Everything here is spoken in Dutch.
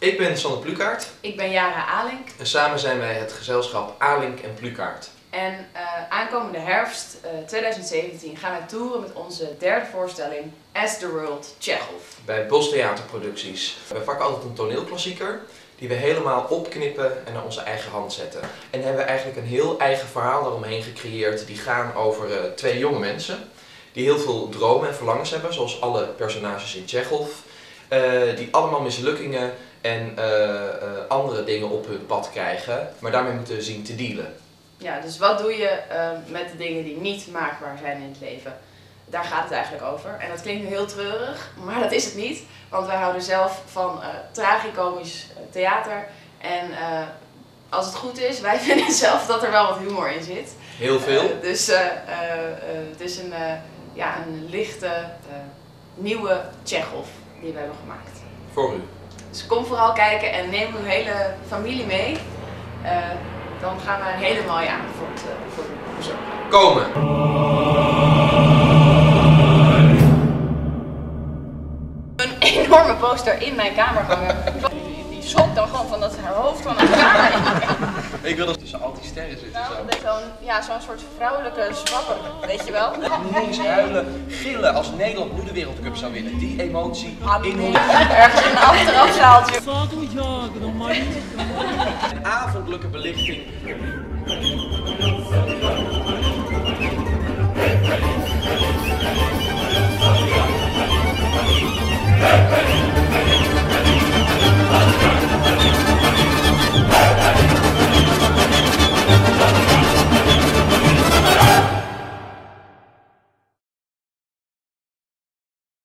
Ik ben Sander Plukaert. Ik ben Jara Alink. En samen zijn wij het gezelschap Alink en Plukaert. En aankomende herfst 2017 gaan wij toeren met onze derde voorstelling As the World Chekhov. Bij Bos Theaterproducties. We pakken altijd een toneelklassieker die we helemaal opknippen en naar onze eigen hand zetten. En hebben we eigenlijk een heel eigen verhaal daaromheen gecreëerd. Die gaan over twee jonge mensen die heel veel dromen en verlangens hebben, zoals alle personages in Chekhov. Die allemaal mislukkingen en andere dingen op hun pad krijgen, maar daarmee moeten zien te dealen. Ja, dus wat doe je met de dingen die niet maakbaar zijn in het leven? Daar gaat het eigenlijk over. En dat klinkt nu heel treurig, maar dat is het niet. Want wij houden zelf van tragicomisch theater. En als het goed is, wij vinden zelf dat er wel wat humor in zit. Heel veel. Dus het is een lichte, nieuwe Chekhov die we hebben gemaakt. Voor u. Dus kom vooral kijken en neem uw hele familie mee. Dan gaan we een hele mooie avond voor u verzorgen. Komen! Een enorme poster in mijn kamer hangen. Die schokt dan gewoon van dat haar hoofd van het kamer in. Ik wil dat tussen al die sterren zitten. Nou, zo'n soort vrouwelijke zwapper, weet je wel? Ineens huilen, gillen als Nederland nu de Wereldcup zou winnen. Die emotie in Ergens in een achterafzaaltje. Een avondelijke belichting.